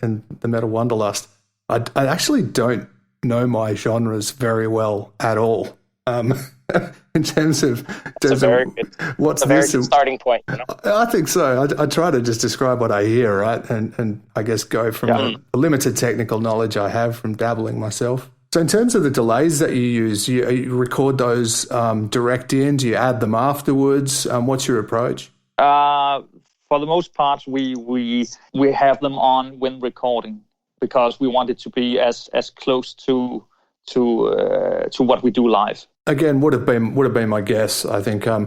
and the Metal Wanderlust. I actually don't know my genres very well at all. In terms of what's a very good starting point. You know? I think so. I try to just describe what I hear, right, and I guess go from the limited technical knowledge I have from dabbling myself. So in terms of the delays that you use, you record those direct in? Do you add them afterwards? What's your approach? For the most part, we have them on when recording because we want it to be as close to what we do live. Again, would have been my guess. I think I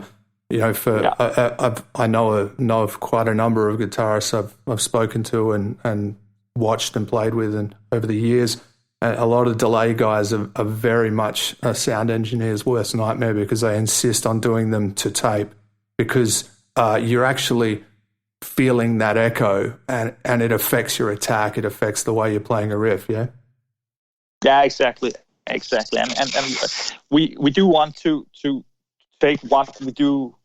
know of quite a number of guitarists I've spoken to and watched and played with, and over the years, a lot of delay guys are very much a sound engineer's worst nightmare because they insist on doing them to tape because you're actually feeling that echo and it affects your attack. It affects the way you're playing a riff. Yeah. Yeah, exactly. And we do want to take what we do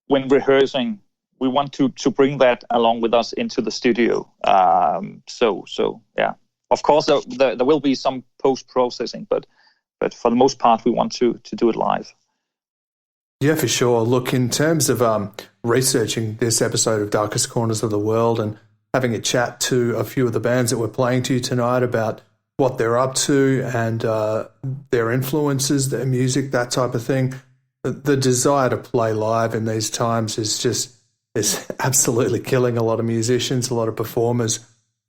when rehearsing. We want to bring that along with us into the studio. So yeah. Of course, there will be some post-processing, but for the most part, we want to do it live. Yeah, for sure. Look, in terms of researching this episode of Darkest Corners of the World and having a chat to a few of the bands that we're playing to tonight about what they're up to and their influences, their music, that type of thing, the desire to play live in these times is absolutely killing a lot of musicians, a lot of performers.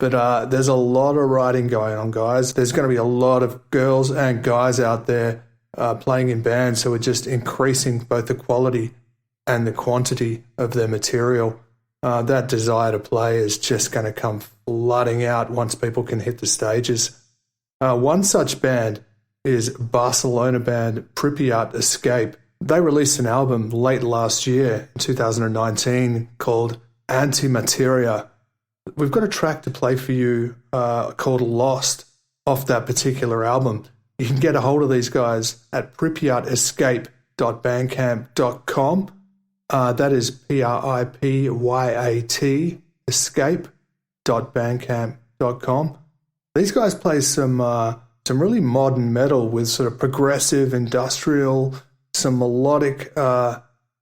But there's a lot of writing going on, guys. There's going to be a lot of girls and guys out there playing in bands who are just increasing both the quality and the quantity of their material. That desire to play is just going to come flooding out once people can hit the stages. One such band is Barcelona band Pripyat Escape. They released an album late last year, in 2019, called Antimateria. We've got a track to play for you called Lost off that particular album. You can get a hold of these guys at pripyatescape.bandcamp.com. That is Pripyat escape.bandcamp.com. These guys play some really modern metal with sort of progressive, industrial, some melodic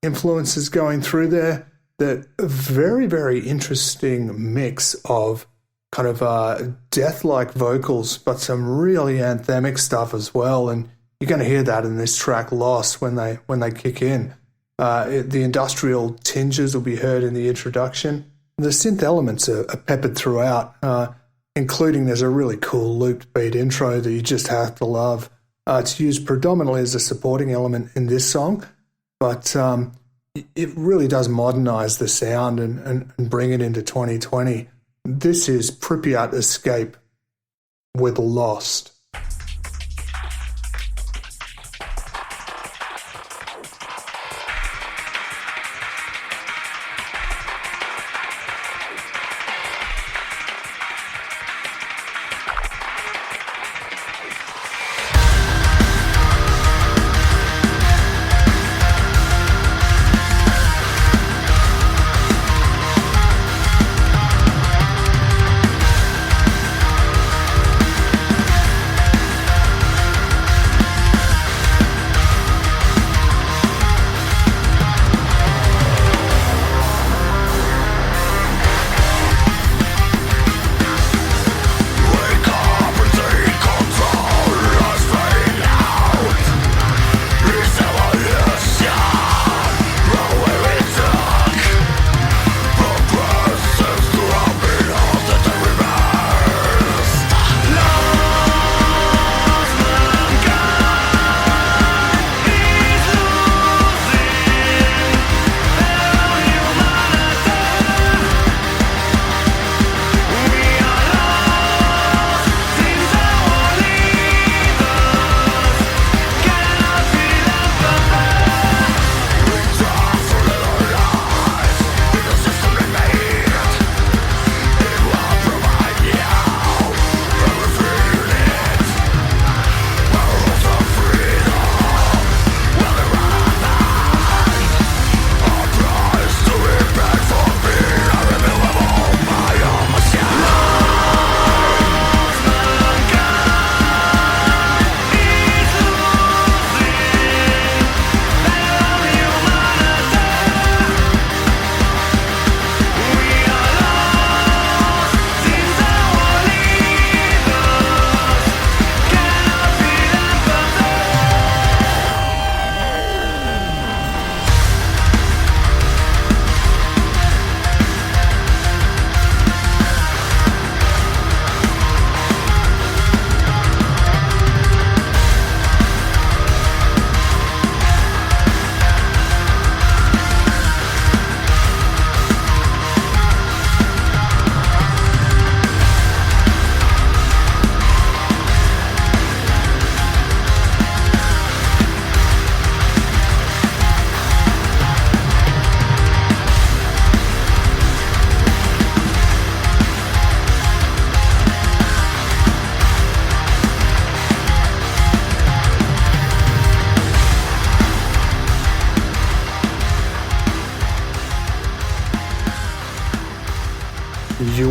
influences going through there. The very, very interesting mix of kind of death-like vocals, but some really anthemic stuff as well. And you're going to hear that in this track "Lost" when they kick in. The industrial tinges will be heard in the introduction. The synth elements are peppered throughout, including there's a really cool looped beat intro that you just have to love. It's used predominantly as a supporting element in this song, but it really does modernize the sound and bring it into 2020. This is Pripyat Escape with Lost.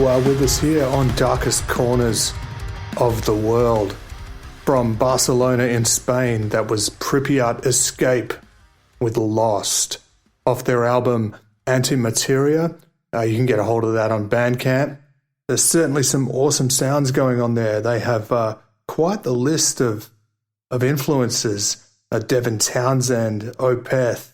with us here on Darkest Corners of the World. From Barcelona in Spain, that was Pripyat Escape with Lost off their album Antimateria. You can get a hold of that on Bandcamp. There's certainly some awesome sounds going on there. They have quite the list of influences. Devin Townsend, Opeth,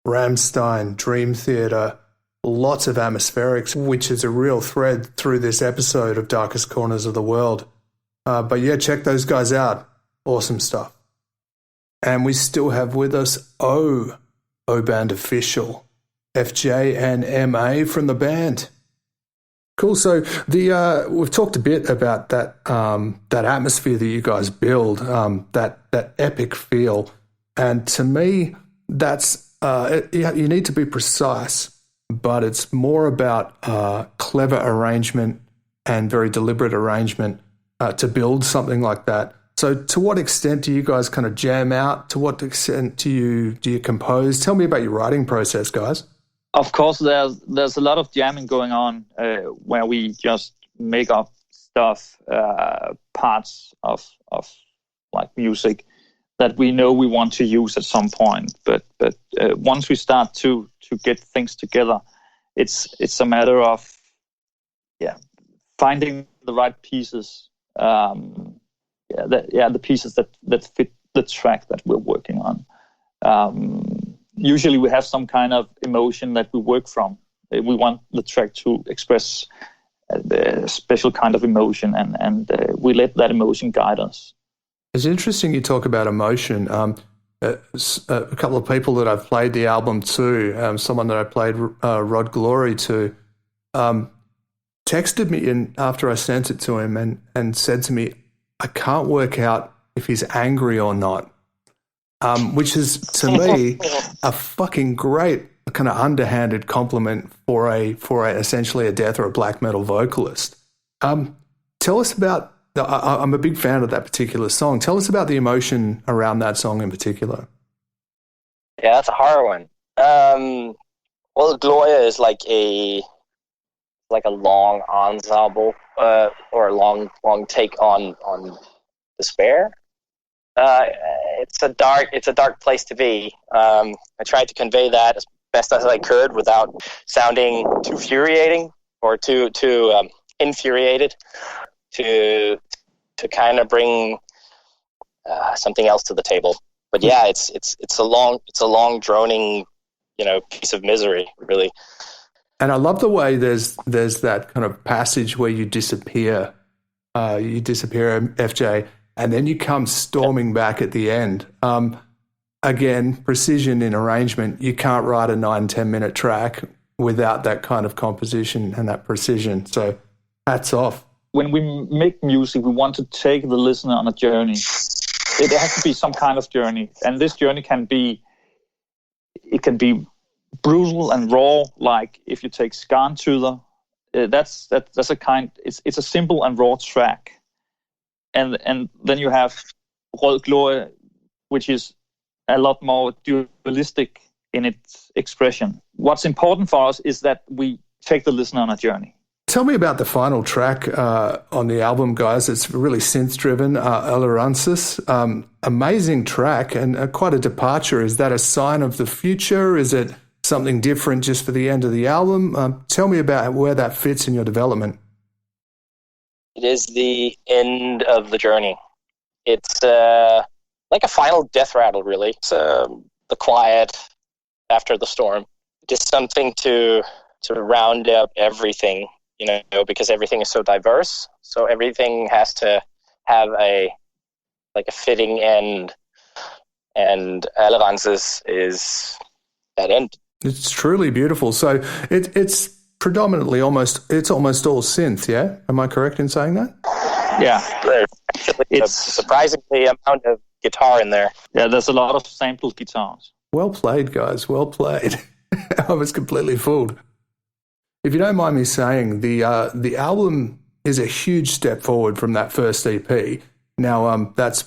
Rammstein, Dream Theater, lots of atmospherics, which is a real thread through this episode of Darkest Corners of the World. But yeah, check those guys out. Awesome stuff. And we still have with us O Band Official, FJ and MA from the band. Cool. So we've talked a bit about that atmosphere that you guys build, that epic feel, and to me, that's you need to be precise, but it's more about clever arrangement and very deliberate arrangement to build something like that. So, to what extent do you guys kind of jam out? To what extent do you compose? Tell me about your writing process, guys. Of course, there's a lot of jamming going on where we just make up stuff, parts of like music that we know we want to use at some point. But once we start to get things together, it's a matter of finding the right pieces. The pieces that fit the track that we're working on. Usually we have some kind of emotion that we work from. We want the track to express a special kind of emotion, and we let that emotion guide us. It's interesting you talk about emotion. A couple of people that I've played the album to, someone that I played Rod Glory to, texted me in after I sent it to him and said to me, I can't work out if he's angry or not. Which is, to me, a fucking great kind of underhanded compliment for essentially a death or a black metal vocalist. Tell us about, I'm a big fan of that particular song. Tell us about the emotion around that song in particular. Yeah, that's a hard one. Well, Gloria is like a long ensemble or a long take on despair. It's a dark place to be. I tried to convey that as best as I could without sounding too infuriating or too infuriated, to kind of bring something else to the table. But yeah, it's a long droning, piece of misery, really. And I love the way there's that kind of passage where you disappear, FJ. And then you come storming back at the end. Again, precision in arrangement. You can't write a 9-10 minute track without that kind of composition and that precision. So hats off. When we make music, we want to take the listener on a journey. It has to be some kind of journey. And this journey can be brutal and raw, like if you take SkamHan, that's a kind, it's a simple and raw track. And then you have Rød Glorie, which is a lot more dualistic in its expression. What's important for us is that we take the listener on a journey. Tell me about the final track on the album, guys. It's really synth-driven, Eleransis. Amazing track and quite a departure. Is that a sign of the future? Is it something different just for the end of the album? Tell me about where that fits in your development. It is the end of the journey. It's like a final death rattle, really. It's the quiet after the storm. Just something to round up everything, because everything is so diverse. So everything has to have a fitting end, and Allerances is that end. It's truly beautiful. So it's predominantly almost all synth, yeah? Am I correct in saying that? Yeah. There's actually a surprisingly amount of guitar in there. Yeah, there's a lot of sampled guitars. Well played, guys. Well played. I was completely fooled. If you don't mind me saying, the album is a huge step forward from that first EP. Now, that's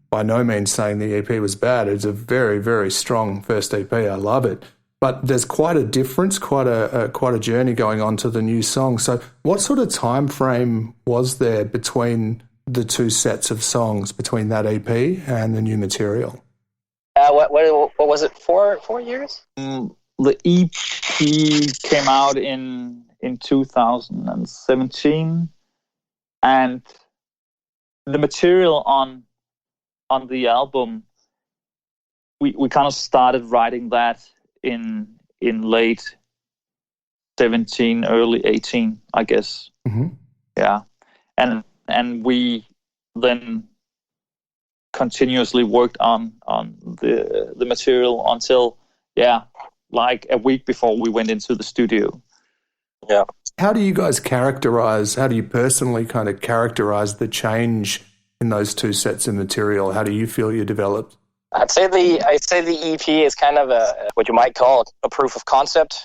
by no means saying the EP was bad. It's a very, very strong first EP. I love it. but there's quite a difference, quite a journey going on to the new song. So what sort of time frame was there between the two sets of songs, between that EP and the new material? What was it, 4 years? The EP came out in 2017, and the material on the album, we kind of started writing that in late 17, early 18, I guess. Mm-hmm. Yeah, and we then continuously worked on the material until like a week before we went into the studio. Yeah. How do you personally kind of characterize the change in those two sets of material? How do you feel you developed? I'd say the EP is kind of what you might call a proof of concept,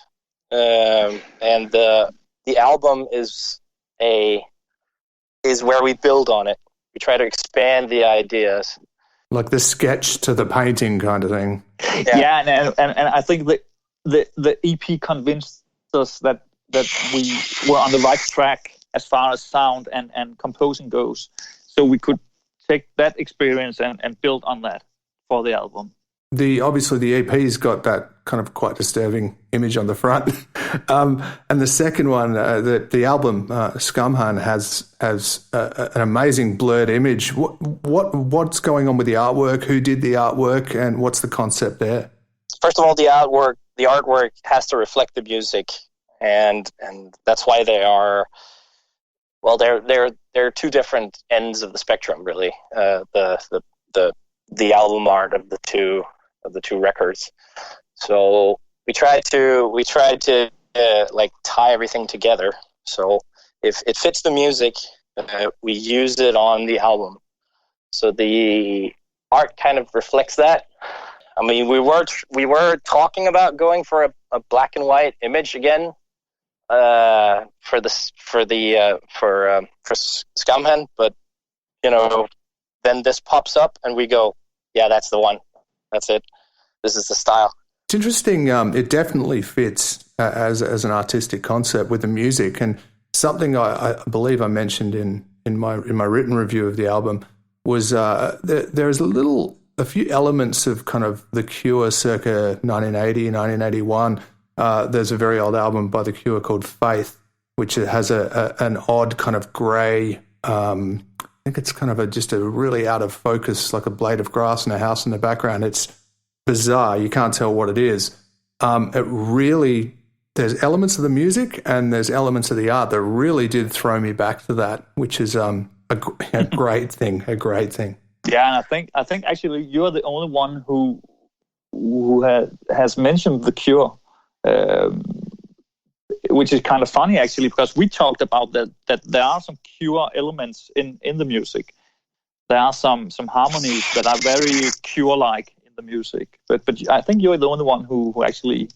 and the album is where we build on it. We try to expand the ideas, like the sketch to the painting kind of thing. Yeah, and I think the EP convinced us that we were on the right track as far as sound and composing goes. So we could take that experience and build on that for the album. Obviously the EP's got that kind of quite disturbing image on the front, and the second one, the album SkamHan has an amazing blurred image. What's going on with the artwork? Who did the artwork, and what's the concept there? First of all, the artwork has to reflect the music, and that's why they are. Well, they're two different ends of the spectrum, really. The album art of the two records. So we tried to like tie everything together. So if it fits the music, we used it on the album. So the art kind of reflects that. I mean, we were talking about going for a black and white image again for SkamHan, but then this pops up and we go, yeah, that's the one. That's it. This is the style. It's interesting. It definitely fits as an artistic concept with the music, and something I believe I mentioned in my written review of the album was there's a few elements of kind of The Cure circa 1980, 1981. There's a very old album by The Cure called Faith, which has an odd kind of grey. I think it's kind of just a really out of focus, like a blade of grass in a house in the background. It's bizarre. You can't tell what it is. There's elements of the music and there's elements of the art that really did throw me back to that, which is a great thing. A great thing. Yeah, and I think actually you're the only one who has mentioned The Cure, which is kind of funny actually, because we talked about that there are some Cure elements in the music. There are some harmonies that are very Cure-like in the music, but I think you're the only one who actually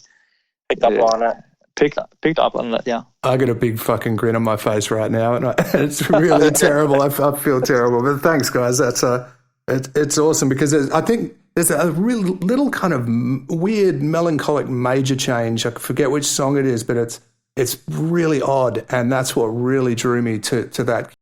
picked up on it. Picked up on that, yeah. I got a big fucking grin on my face right now, and it's really terrible. I feel terrible, but thanks, guys. It's awesome because I think there's a real little kind of weird, melancholic major change. I forget which song it is, but it's really odd, and that's what really drew me to that